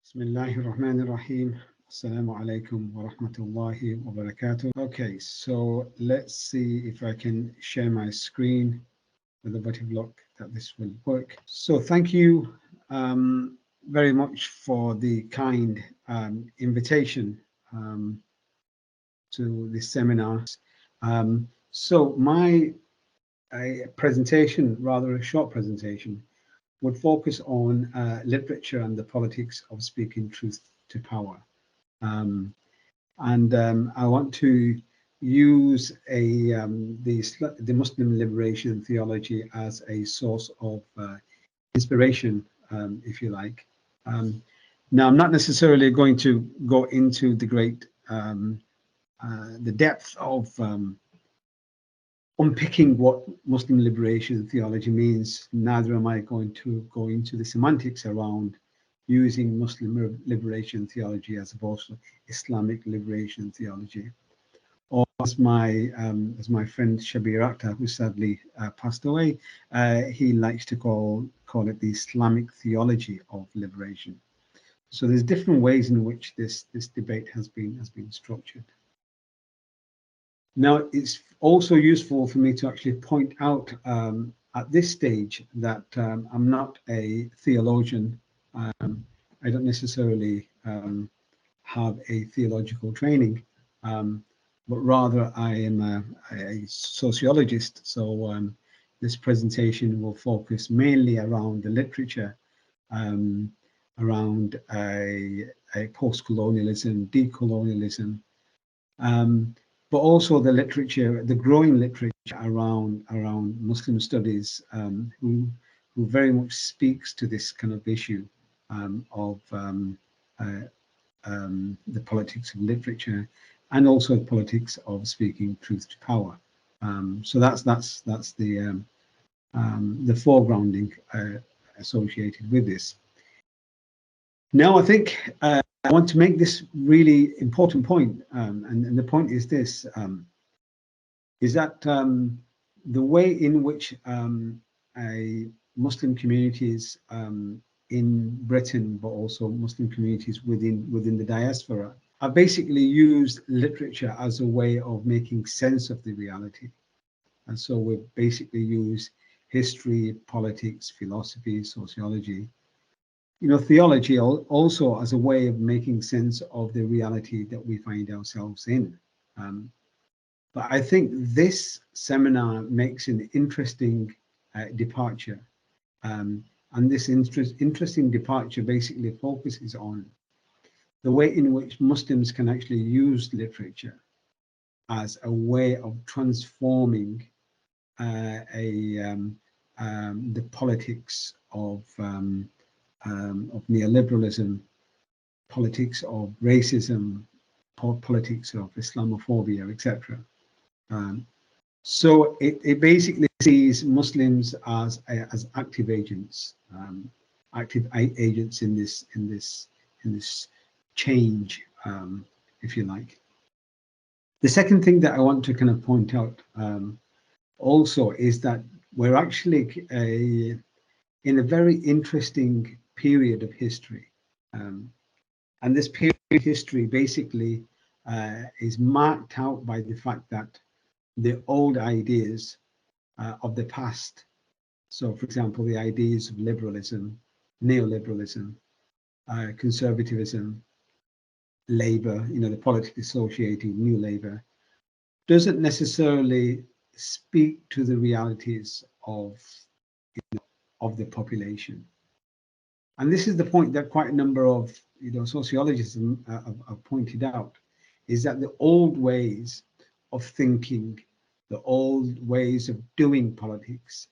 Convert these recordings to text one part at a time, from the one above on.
Bismillahir Rahmanir Rahim. Assalamu alaikum wa rahmatullahi wa barakatuh. Okay, so let's see if I can share my screen. With a bit of luck that this will work. So thank you very much for the kind invitation to this seminar. So my presentation, rather a short presentation, would focus on literature and the politics of speaking truth to power. I want to use the Muslim Liberation Theology as a source of inspiration, if you like. Now, I'm not necessarily going to go into the depth of unpicking what Muslim Liberation Theology means. Neither am I going to go into the semantics around using Muslim Liberation Theology as opposed to Islamic Liberation Theology, or as my friend Shabir Akhtar, who sadly passed away, he likes to call it the Islamic theology of liberation. So there's different ways in which this debate has been structured. Now, it's also useful for me to actually point out at this stage that I'm not a theologian. I don't necessarily have a theological training, but rather I am a sociologist. So this presentation will focus mainly around the literature, around a post-colonialism, decolonialism, but also the literature, the growing literature around Muslim studies, who very much speaks to this kind of issue of the politics of literature, and also the politics of speaking truth to power. So that's the foregrounding associated with this. Now, I think I want to make this really important point, and the point is this: is that the way in which Muslim communities in Britain, but also Muslim communities within the diaspora, have basically used literature as a way of making sense of the reality. And so we basically use history, politics, philosophy, sociology, theology also as a way of making sense of the reality that we find ourselves in. But I think this seminar makes an interesting departure. And this interesting departure basically focuses on the way in which Muslims can actually use literature as a way of transforming the politics of neoliberalism, politics of racism, politics of Islamophobia, etc. So it basically sees Muslims as active agents, in this change, if you like. The second thing that I want to kind of point out also is that we're actually in a very interesting period of history, and this period of history basically is marked out by the fact that the old ideas of the past, so for example, the ideas of liberalism, neoliberalism, conservatism, Labour, the politics associated with New Labour, doesn't necessarily speak to the realities of the population. And this is the point that quite a number of sociologists have pointed out, is that the old ways of thinking, the old ways of doing politics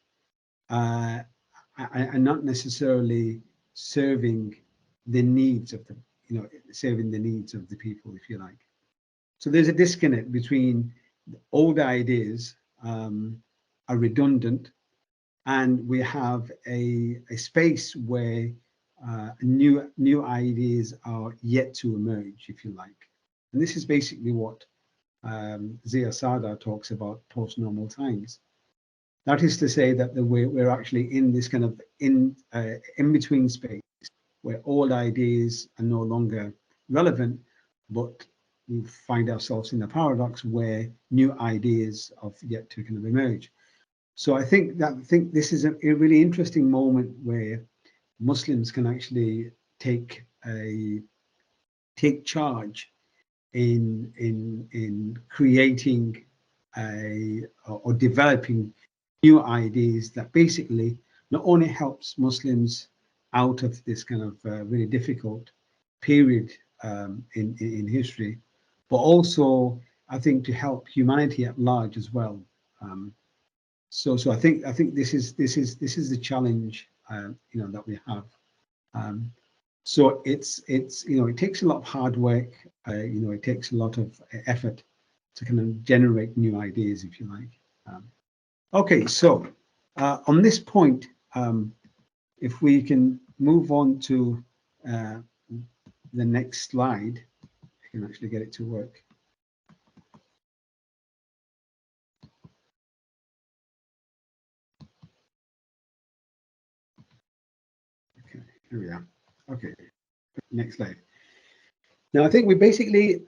are not necessarily serving the needs of the people, if you like. So there's a disconnect between old ideas are redundant, and we have a space where new ideas are yet to emerge, if you like. And this is basically what Zia Sada talks about post-normal times. That is to say that we're actually in this kind of in-between space where old ideas are no longer relevant, but we find ourselves in a paradox where new ideas have yet to kind of emerge. So I think this is a really interesting moment where Muslims can actually take charge in creating or developing new ideas that basically not only helps Muslims out of this kind of really difficult period in history, but also I think to help humanity at large as well. So I think this is the challenge that we have. So it's it takes a lot of hard work. It takes a lot of effort to kind of generate new ideas, if you like. Okay, so on this point, if we can move on to the next slide, I can actually get it to work. Okay, here we are. Okay, next slide. Now, I think we basically,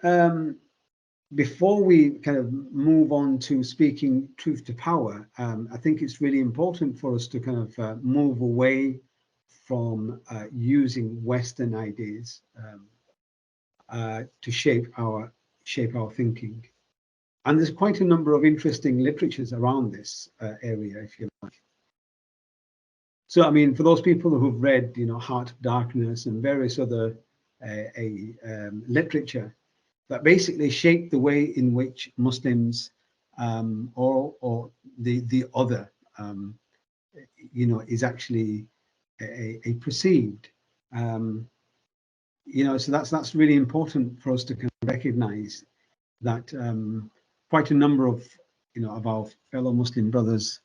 before we kind of move on to speaking truth to power, I think it's really important for us to kind of move away from using Western ideas to shape our thinking. And there's quite a number of interesting literatures around this area, if you like. So, I mean, for those people who've read, Heart of Darkness and various other literature that basically shape the way in which Muslims or the other, is actually a perceived. So that's really important for us to kind of recognize that quite a number of of our fellow Muslim brothers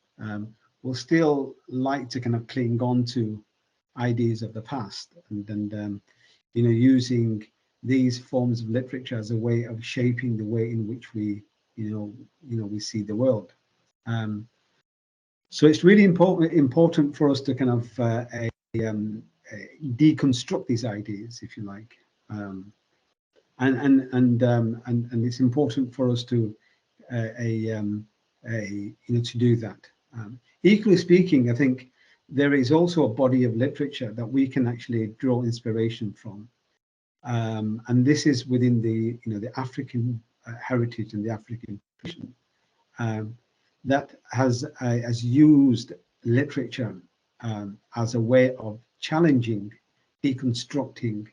will still like to kind of cling on to ideas of the past and using these forms of literature as a way of shaping the way in which we we see the world. So it's really important for us to kind of deconstruct these ideas, if you like, and it's important for us to to do that. Equally speaking, I think there is also a body of literature that we can actually draw inspiration from, and this is within the the African heritage and the African tradition that has used literature as a way of challenging, deconstructing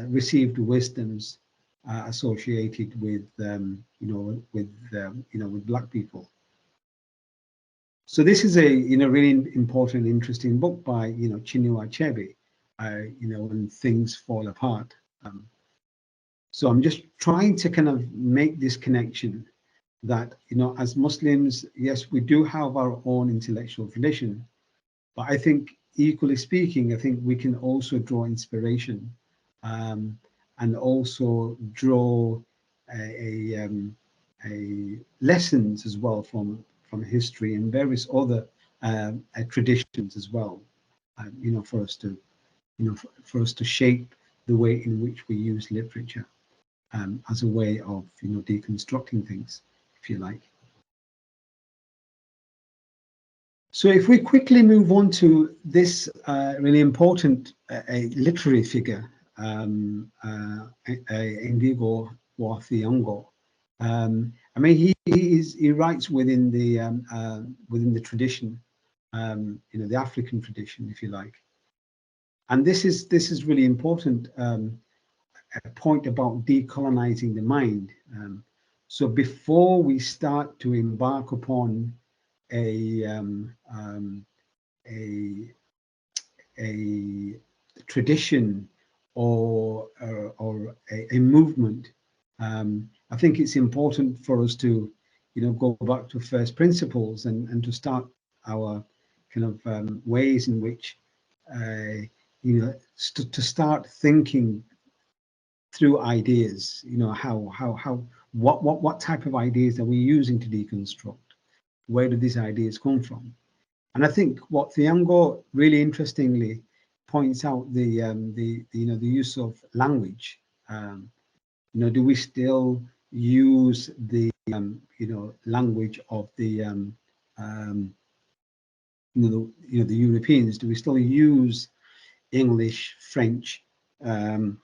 received wisdoms associated with with Black people. So this is a really important, interesting book by Chinua Achebe, When Things Fall Apart. So I'm just trying to kind of make this connection that as Muslims, yes, we do have our own intellectual tradition, but I think equally speaking, I think we can also draw inspiration and also draw a lessons as well from history and various other traditions as well, for us to for us to shape the way in which we use literature as a way of deconstructing things, if you like. So if we quickly move on to this really important literary figure, Indigo wa Thiongo. I mean, he writes within the tradition, the African tradition, if you like. And this is really important. A point about decolonizing the mind. So before we start to embark upon a tradition or a movement, I think it's important for us to go back to first principles and to start our kind of ways in which to start thinking through ideas. What type of ideas are we using to deconstruct? Where do these ideas come from? And I think what Thiongo really interestingly points out the use of language. Do we still use the language of the the Europeans? Do we still use English, French, and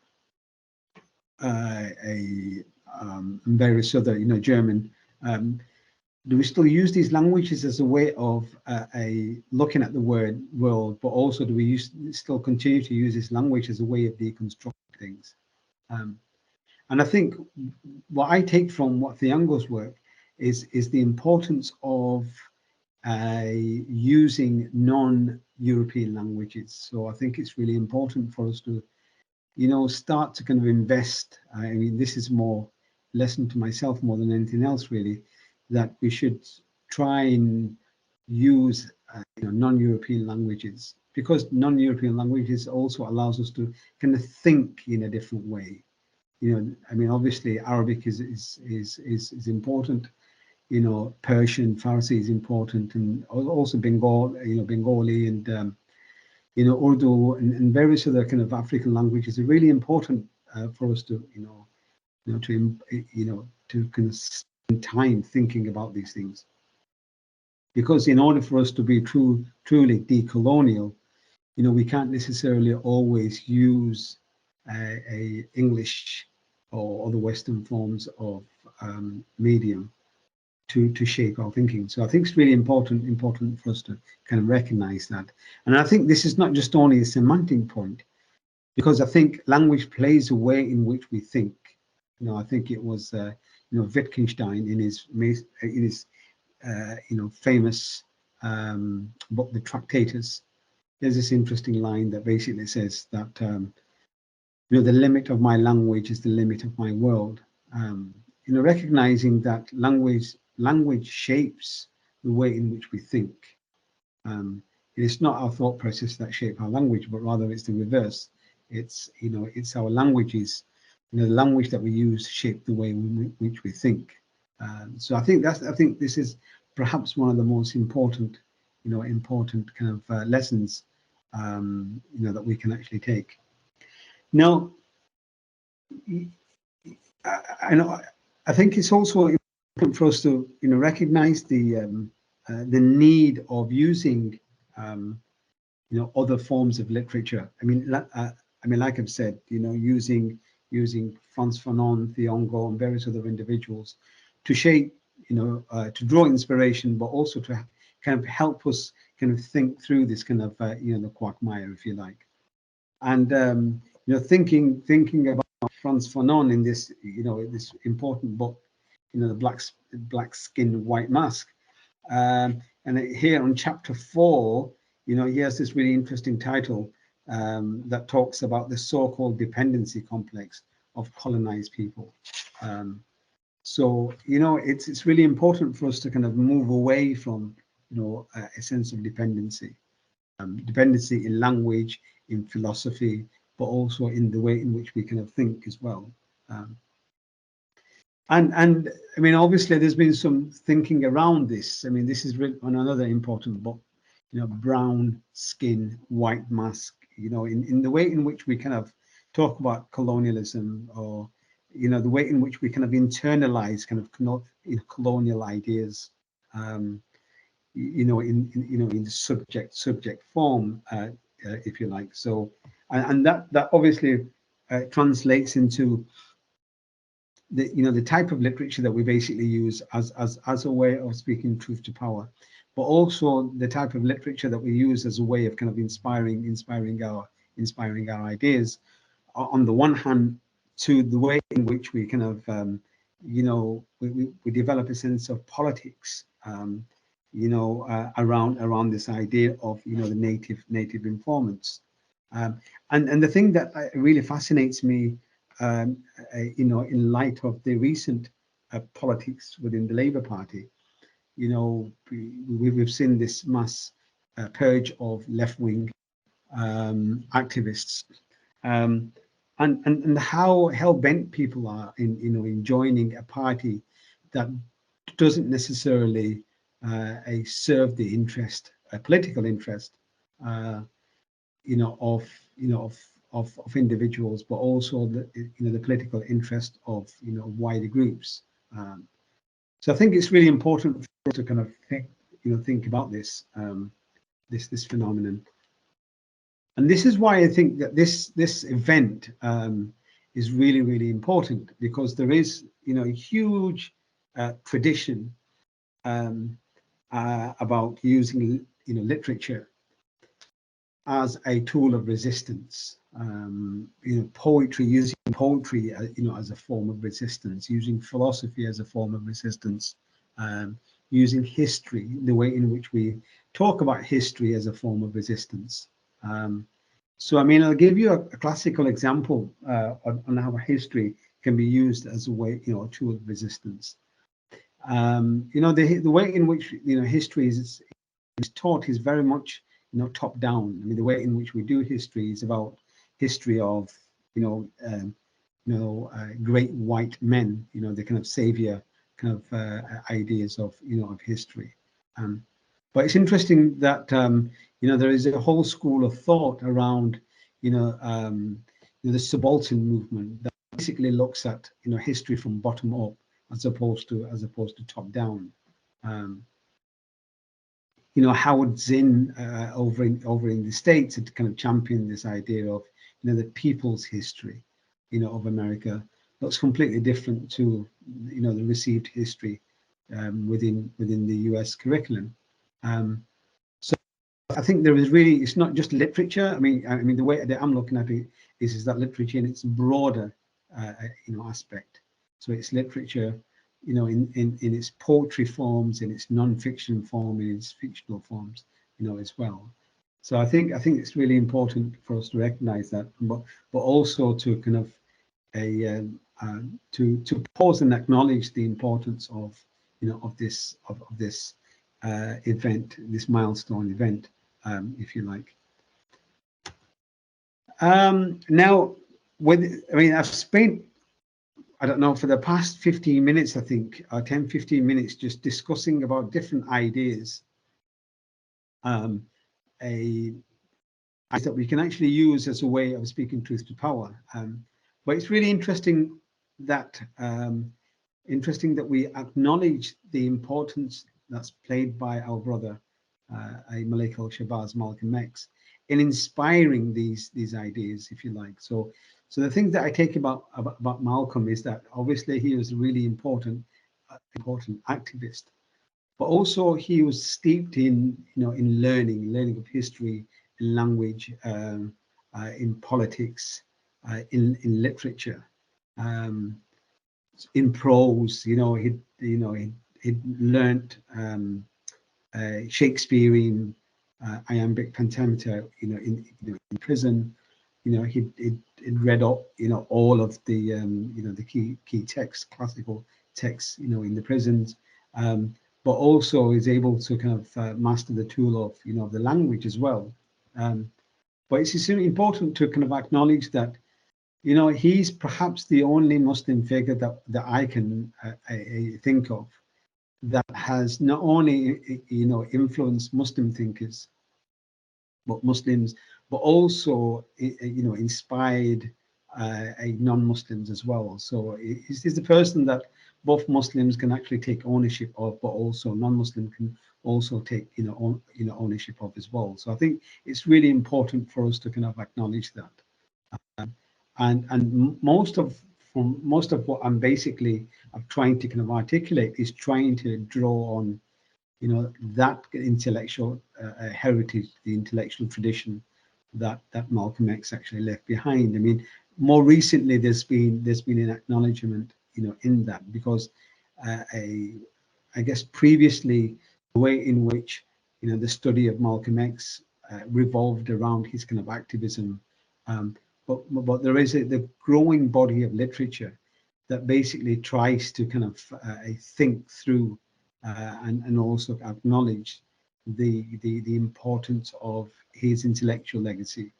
various other, German? Do we still use these languages as a way of looking at the world, but also do we still continue to use this language as a way of deconstructing things? And I think what I take from what Thiong'o's work is the importance of using non-European languages. So I think it's really important for us to, start to kind of invest. I mean, this is more lesson to myself more than anything else, really, that we should try and use non-European languages, because non-European languages also allows us to kind of think in a different way. I mean, obviously Arabic is important. Persian, Farsi is important, and also Bengali and Urdu and various other kind of African languages are really important for us to to kind of spend time thinking about these things. Because in order for us to be truly decolonial, we can't necessarily always use a English or other Western forms of medium to shape our thinking. So I think it's really important for us to kind of recognize that. And I think this is not just only a semantic point, because I think language plays a way in which we think. I think it was Wittgenstein in his famous book, The Tractatus. There's this interesting line that basically says that the limit of my language is the limit of my world. Recognizing that language shapes the way in which we think. It's not our thought process that shape our language, but rather it's the reverse. It's our languages, the language that we use shape the way in which we think. So I think this is perhaps one of the most important kind of lessons that we can actually take. Now, I think it's also important for us to recognize the need of using other forms of literature. I mean, like I've said, using Frantz Fanon, Thiong'o, and various other individuals to shape, to draw inspiration, but also to kind of help us kind of think through this kind of the quagmire, if you like. And thinking about Frantz Fanon in this this important book, the black skin white mask, and here on chapter 4, he has this really interesting title that talks about the so-called dependency complex of colonized people. So it's really important for us to kind of move away from a sense of dependency in language, in philosophy, but also in the way in which we kind of think as well. And I mean, obviously, there's been some thinking around this. I mean, this is written on another important book, brown skin, white mask. In the way in which we kind of talk about colonialism, or the way in which we kind of internalize kind of colonial ideas. In the subject form, if you like. So, and that obviously translates into the type of literature that we basically use as a way of speaking truth to power, but also the type of literature that we use as a way of kind of inspiring our ideas. On the one hand, to the way in which we kind of we develop a sense of politics. Around this idea of the native informants, and the thing that really fascinates me, in light of the recent politics within the Labour Party, we've seen this mass purge of left-wing activists, and how hell-bent people are in joining a party that doesn't necessarily serve the interest, a political interest, of individuals, but also the political interest of wider groups. So I think it's really important for us to kind of think about this this phenomenon. And this is why I think that this event is really important, because there is a huge tradition about using literature as a tool of resistance. Poetry, using poetry as a form of resistance, using philosophy as a form of resistance, using history, the way in which we talk about history as a form of resistance. So I mean, I'll give you a classical example on how history can be used as a way, a tool of resistance. The way in which history is taught is very much top down. I mean, the way in which we do history is about history of great white men, the kind of savior kind of ideas of of history. But it's interesting that there is a whole school of thought around the subaltern movement that basically looks at history from bottom up as opposed to top down. Howard Zinn over in the States had kind of championed this idea of the people's history of America. That's completely different to the received history within the US curriculum. So I think there is really, it's not just literature. I mean the way that I'm looking at it is that literature in its broader aspect. So it's literature in its poetry forms, in its non-fiction form, in its fictional forms, as well. So I think it's really important for us to recognize that, but also to kind of to pause and acknowledge the importance of of this event, this milestone event, if you like. Now, I've spent, I don't know, for the past 15 minutes, I think, 10, 15 minutes, just discussing about different ideas that we can actually use as a way of speaking truth to power. But it's really interesting that we acknowledge the importance that's played by our brother, Malik al-Shabazz, Malcolm X, in inspiring these ideas, if you like. So the things that I take about Malcolm is that obviously he was a really important activist, but also he was steeped in in learning of history, in language, in politics, in literature, in prose. He'd learnt Shakespearean iambic pentameter in prison. He'd read up all of the the key texts, classical texts in the prisons, but also is able to kind of master the tool of the language as well. But it's important to kind of acknowledge that he's perhaps the only Muslim figure that I can think of that has not only influenced Muslim thinkers, but Muslims, but also inspired non-Muslims as well. So he's the person that both Muslims can actually take ownership of, but also non-Muslim can also take ownership of as well. So I think it's really important for us to kind of acknowledge that. And most of what I'm trying to kind of articulate is trying to draw on that intellectual heritage, the intellectual tradition that Malcolm X actually left behind. I mean, more recently there's been an acknowledgement in that, because I guess previously the way in which the study of Malcolm X revolved around his kind of activism, but there is the growing body of literature that basically tries to kind of think through and also acknowledge the importance of his intellectual legacy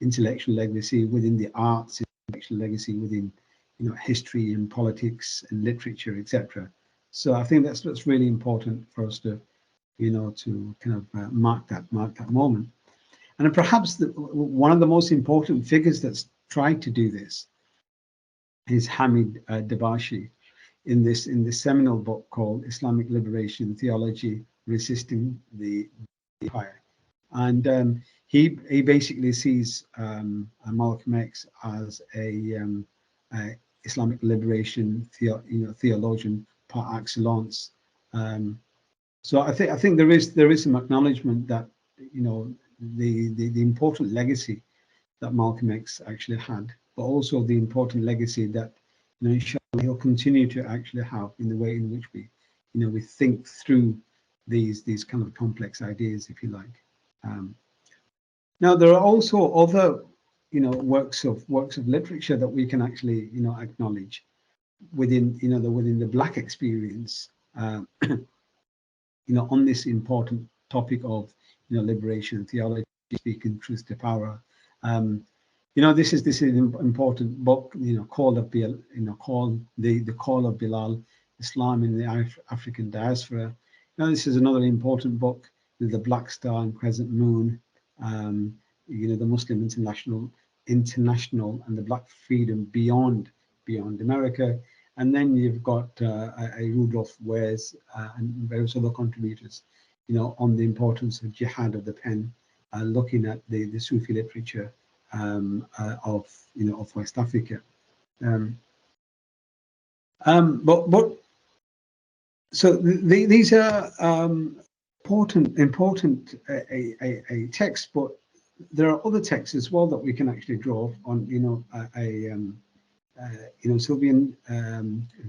within the arts, intellectual legacy within history and politics and literature, etc. So I think that's really important for us to to kind of mark that moment. And perhaps one of the most important figures that's tried to do this is Hamid Dabashi in this seminal book called Islamic Liberation Theology, Resisting the Empire. And he basically sees Malcolm X as a Islamic liberation theologian par excellence. So I think there is some acknowledgement that the important legacy that Malcolm X actually had, but also the important legacy that inshallah he'll continue to actually have in the way in which we think through these kind of complex ideas, if you like. Now there are also other works of literature that we can actually acknowledge within within the Black experience on this important topic of liberation theology, speaking truth to power. This is an important book, called of called the Call of Bilal, Islam in the African Diaspora. This is another important book, the Black Star and Crescent Moon, the Muslim International and the Black Freedom Beyond America. And then you've got a Rudolph Wares and various other contributors, on the importance of jihad of the pen, looking at the Sufi literature of West Africa. These are important texts, but there are other texts as well that we can actually draw on. Sylvian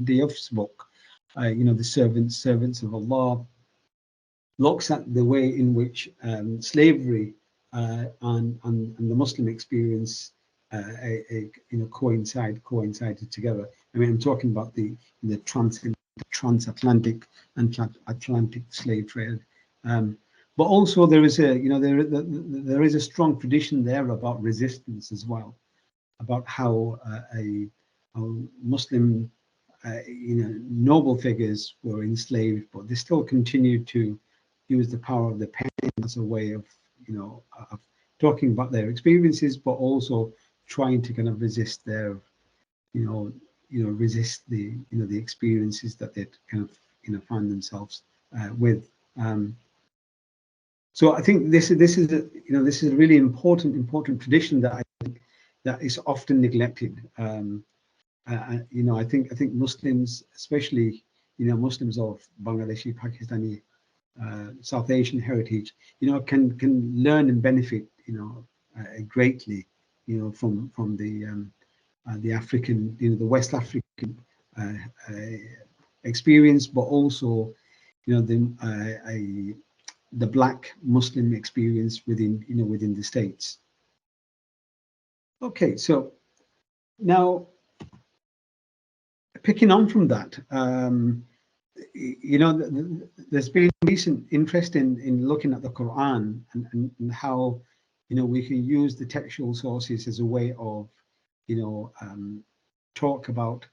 Diouf's book, the servants of Allah, looks at the way in which slavery and the Muslim experience coincided together. I mean, I'm talking about the transatlantic and Atlantic slave trade. But also there is there is a strong tradition there about resistance as well, about how Muslim noble figures were enslaved, but they still continued to use the power of the pen as a way of of talking about their experiences, but also trying to kind of resist their resist the the experiences that they kind of find themselves with. So I think this is a really important tradition that I think that is often neglected. I think Muslims, especially Muslims of Bangladeshi, Pakistani, South Asian heritage, can learn and benefit greatly from the African, the West African experience, but also the Black Muslim experience within within the States. Okay, so now picking on from that, there's been recent interest in looking at the Quran and how we can use the textual sources as a way of talk about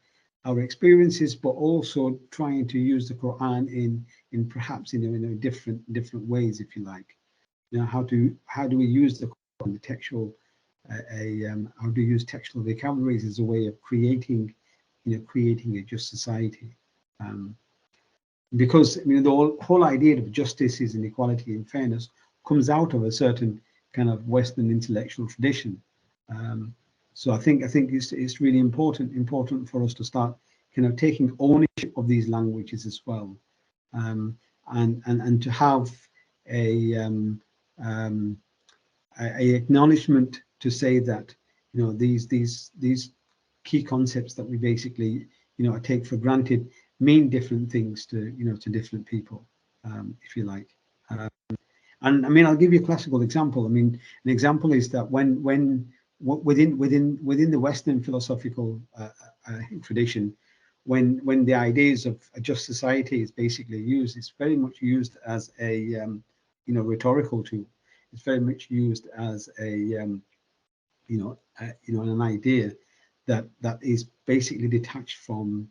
our experiences, but also trying to use the Quran in perhaps different ways, if you like. How do we use the Quran, the textual how to use textual vocabularies as a way of creating a just society. Because the whole idea of justice is inequality and fairness comes out of a certain kind of Western intellectual tradition. So I think it's really important for us to start kind of taking ownership of these languages as well, and to have a acknowledgement to say that these key concepts that we basically take for granted mean different things to to different people, if you like. And I mean, I'll give you a classical example. I mean, an example is that when within the Western philosophical tradition, when the ideas of a just society is basically used, it's very much used as a rhetorical tool. It's very much used as a an idea that is basically detached from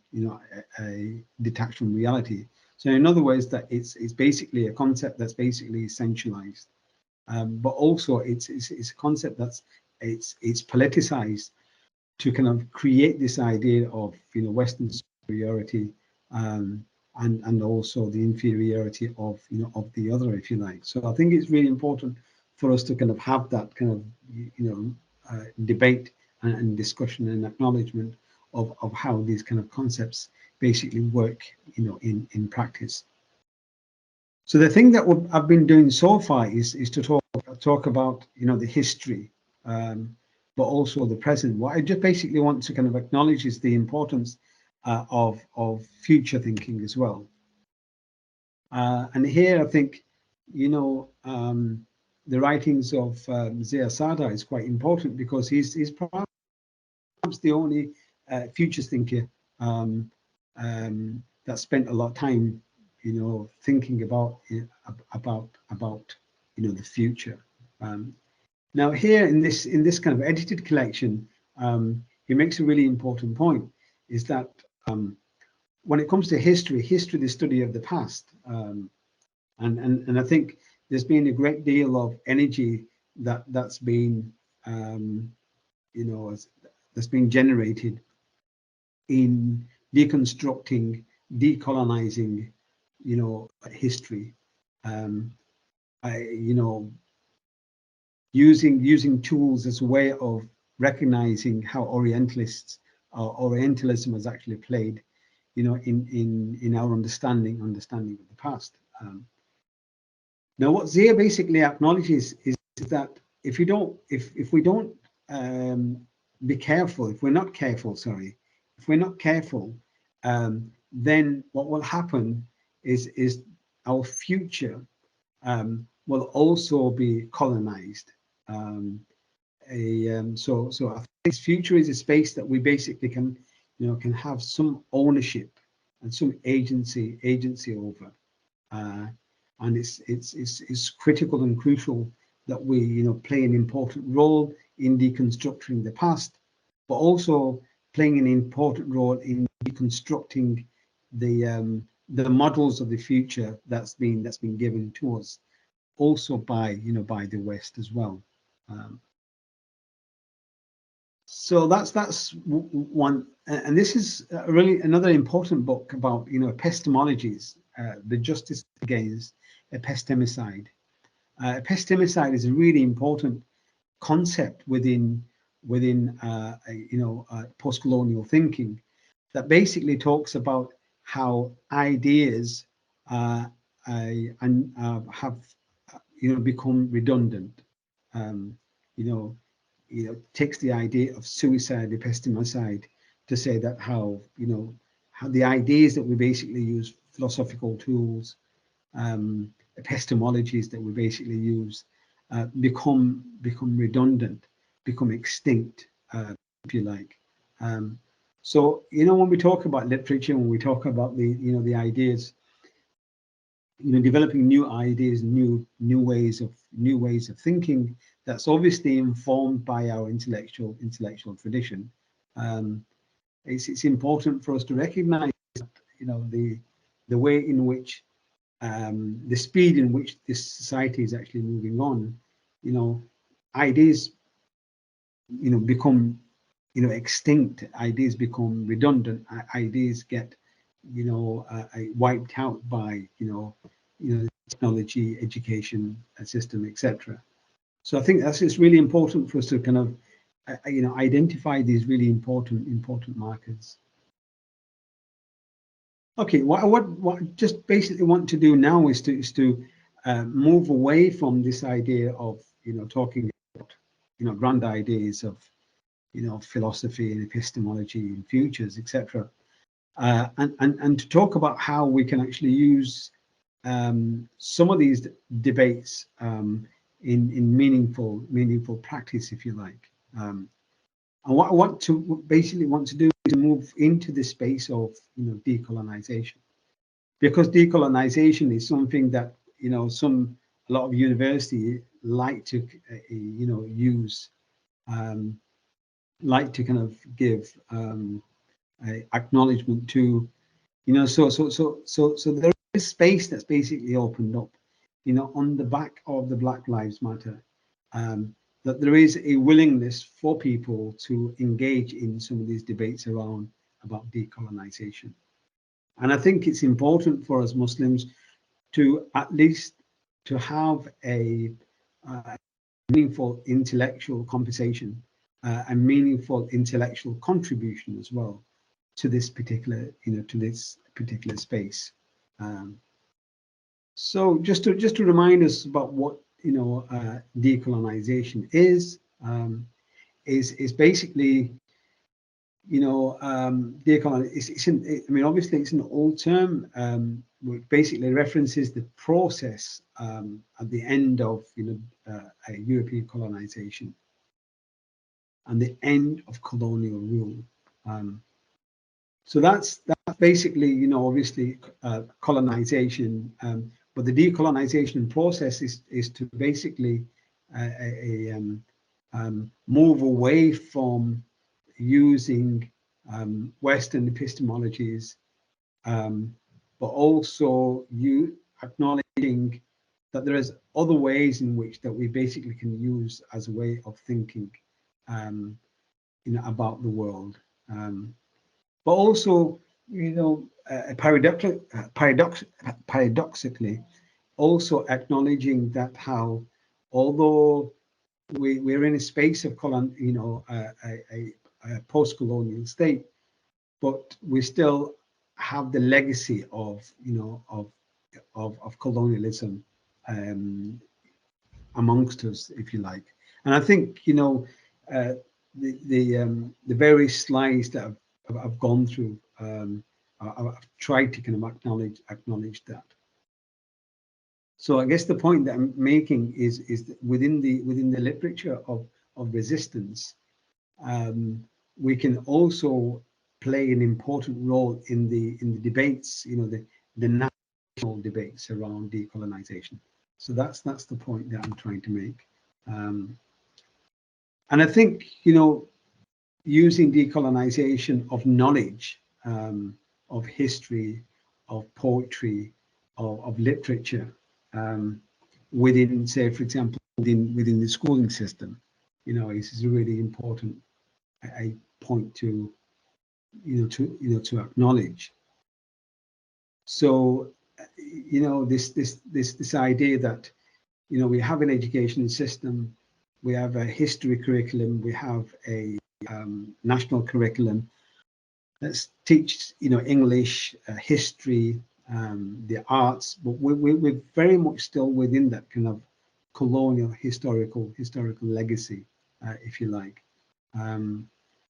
detached from reality. So in other words, that it's basically a concept that's basically essentialized. but also it's a concept that's it's politicized to kind of create this idea of, you know, Western superiority, and also the inferiority of, you know, of the other, if you like. So I think it's really important for us to kind of have that kind of, you know, debate and discussion and acknowledgement of how these kind of concepts basically work, you know, in practice. So the thing that I've been doing so far is to talk about, you know, the history, but also the present. What I just basically want to kind of acknowledge is the importance of future thinking as well. And here I think, you know, the writings of Zia Sada is quite important, because he's perhaps the only future thinker that spent a lot of time, you know, thinking about you know, the future. Now here in this kind of edited collection, he makes a really important point, is that when it comes to history, the study of the past, and I think there's been a great deal of energy that's been you know, that's been generated in deconstructing, decolonizing, you know, history. You know, using tools as a way of recognizing how Orientalism has actually played, you know, in our understanding of the past. Now, what Zia basically acknowledges is that if we don't be careful, if we're not careful, then what will happen is our future will also be colonized. So I think this future is a space that we basically can, you know, can have some ownership and some agency over. And it's critical and crucial that we, you know, play an important role in deconstructing the past, but also playing an important role in deconstructing the models of the future that's been given to us, also by, you know, by the West as well. So that's one, and this is really another important book about, you know, epistemologies, the justice against epistemicide. Epistemicide is a really important concept within you know, post-colonial thinking, that basically talks about how ideas have you know, become redundant. You know, takes the idea of suicide, epistemicide, to say that how, you know, how the ideas that we basically use, philosophical tools, epistemologies that we basically use, become redundant, become extinct, if you like. So, you know, when we talk about literature, when we talk about the, you know, the ideas, you know, developing new ideas, new ways of thinking, that's obviously informed by our intellectual tradition. It's important for us to recognize that, you know, the way in which the speed in which this society is actually moving on, you know, ideas, you know, become, you know, extinct, ideas become redundant, ideas get, you know, wiped out by, you know, technology, education system, etc. So I think that's, it's really important for us to kind of, you know, identify these really important markers. Okay, what I just basically want to do now is to move away from this idea of, you know, talking about, you know, grand ideas of, you know, philosophy and epistemology and futures, etc. And to talk about how we can actually use some of these debates in meaningful practice, if you like. And what I want to do is to move into the space of, you know, decolonization, because decolonization is something that, you know, a lot of universities like to you know, use, like to kind of give acknowledgement to, you know, so there is space that's basically opened up on the back of the Black Lives Matter, that there is a willingness for people to engage in some of these debates about decolonization. And I think it's important for us Muslims to at least to have a meaningful intellectual conversation and meaningful intellectual contribution as well to this particular, space. So just to remind us about what decolonization is basically, decolonization. I mean, obviously, it's an old term which basically references the process at the end of a European colonization and the end of colonial rule. So that's basically, obviously colonization, but the decolonization process is to basically move away from using Western epistemologies, but also you acknowledging that there is other ways in which that we basically can use as a way of thinking, about the world. But also, paradoxically, also acknowledging that how, although we're in a space of a post-colonial state, but we still have the legacy of colonialism amongst us, if you like. And I think the various slides that I've gone through, I've tried to kind of acknowledge that. So I guess the point that I'm making is that within the literature of resistance, we can also play an important role in the debates, the national debates around decolonization. So that's the point that I'm trying to make. And I think using decolonization of knowledge, of history, of poetry, of literature, within, say, for example, within the schooling system, is a really important a point to to acknowledge. So this idea that we have an education system, we have a history curriculum, we have a national curriculum that teaches English, history, the arts, but we're very much still within that kind of colonial historical legacy, if you like.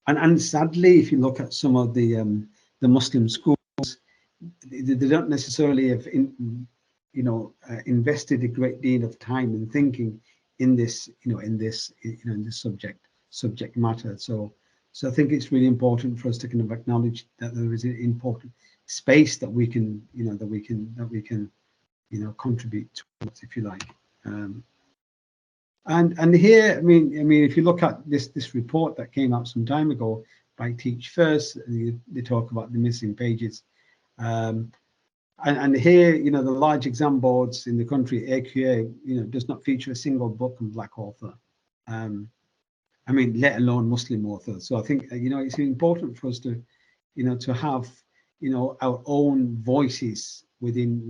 And sadly, if you look at some of the Muslim schools, they don't necessarily have invested a great deal of time and thinking in this in this subject matter. So I think it's really important for us to kind of acknowledge that there is an important space that we can contribute towards, if you like. And here, I mean, if you look at this report that came out some time ago by Teach First, they talk about the missing pages, and here, the large exam boards in the country, AQA, does not feature a single book on Black author. I mean, let alone Muslim author. So I think it's important for us to to have our own voices within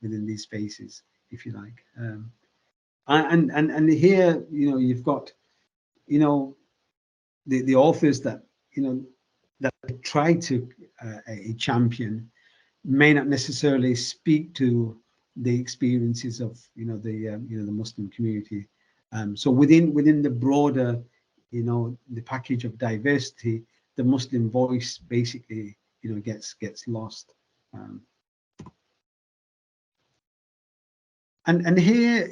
these spaces, if you like. And here, you've got, the authors that, that try to a champion may not necessarily speak to the experiences of, the Muslim community. So within the broader, the package of diversity, the Muslim voice basically, gets lost. And here,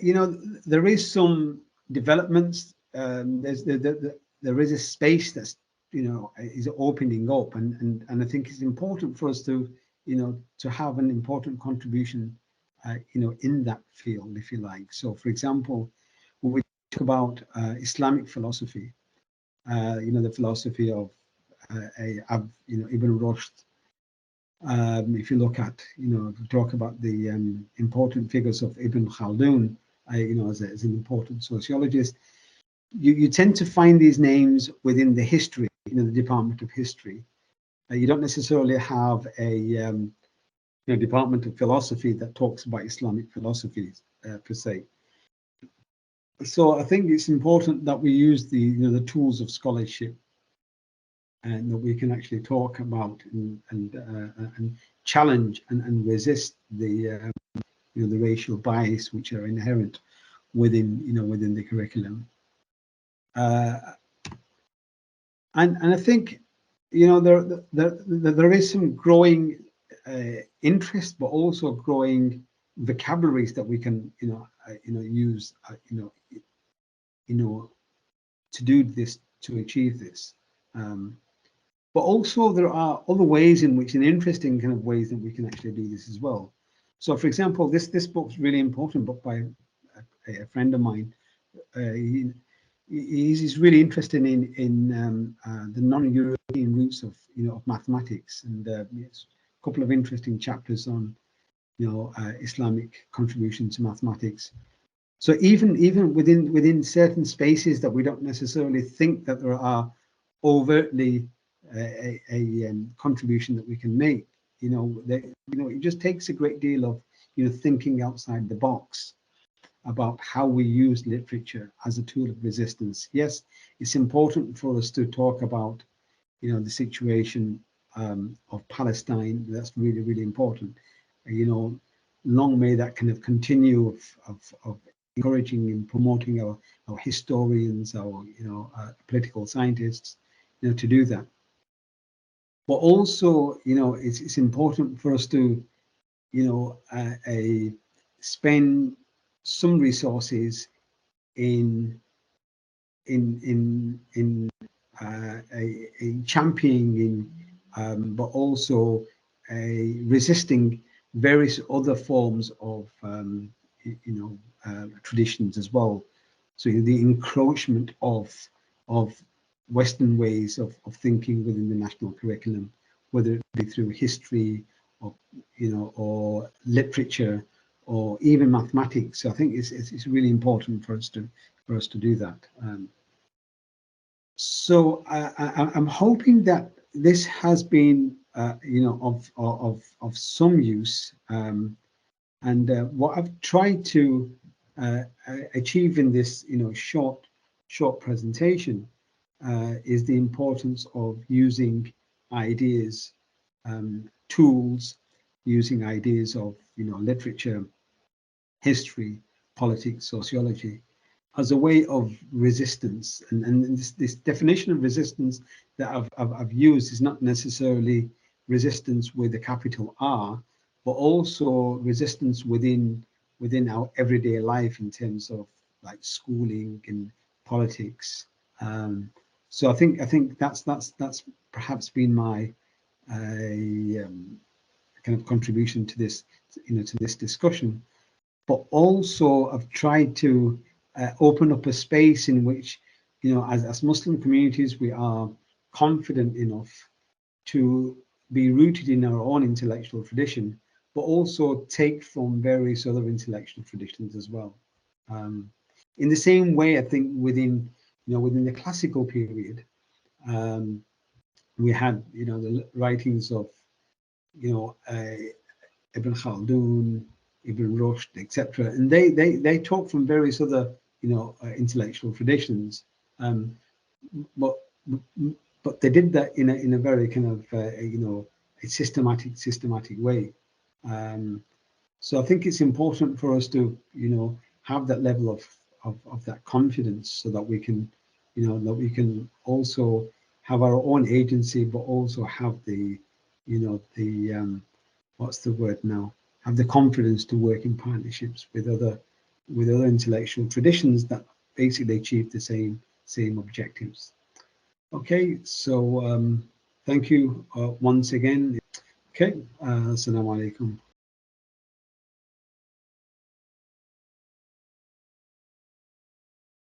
there is some developments. There is a space that's, is opening up, and I think it's important for us to, to have an important contribution, in that field, if you like. So, for example, when we talk about Islamic philosophy, the philosophy of Ibn Rushd, If you look at, talk about the important figures of Ibn Khaldun, as an important sociologist, you tend to find these names within the history, the Department of History. You don't necessarily have a Department of Philosophy that talks about Islamic philosophies per se. So I think it's important that we use the tools of scholarship, and that we can actually talk about and challenge and resist the the racial bias which are inherent within the curriculum. And I think there is some growing interest, but also growing vocabularies that we can use to do this, to achieve this. But also there are other ways in which, in interesting kind of ways, that we can actually do this as well. So, for example, this book's really important book by a friend of mine. He's really interested in the non-European roots of of mathematics, and a couple of interesting chapters on Islamic contribution to mathematics. So even within certain spaces that we don't necessarily think that there are overtly a contribution that we can make, it just takes a great deal of thinking outside the box about how we use literature as a tool of resistance. Yes, it's important for us to talk about the situation of Palestine. That's really, really important. Long may that kind of continue of encouraging and promoting our historians, our political scientists, to do that. But also, it's important for us to, spend some resources in a championing, but also resisting various other forms of, traditions as well. So the encroachment of Western ways of thinking within the national curriculum, whether it be through history or or literature or even mathematics. So I think it's really important for us to do that. So I'm hoping that this has been of some use, and what I've tried to achieve in this short presentation is the importance of using ideas, tools, using ideas of literature, history, politics, sociology, as a way of resistance. And this definition of resistance that I've used is not necessarily resistance with a capital R, but also resistance within our everyday life in terms of like schooling and politics. So I think that's perhaps been my kind of contribution to this to this discussion. But also I've tried to open up a space in which as Muslim communities we are confident enough to be rooted in our own intellectual tradition, but also take from various other intellectual traditions as well. In the same way, I think within the classical period, we had the writings of Ibn Khaldun, Ibn Rushd, etc., and they talk from various other intellectual traditions, but they did that in a very kind of a systematic way. So I think it's important for us to have that level of that confidence, so that we can that we can also have our own agency, but also have the what's the word now? Have the confidence to work in partnerships with other intellectual traditions that basically achieve the same objectives. Okay, so thank you once again. Okay, assalamu alaikum.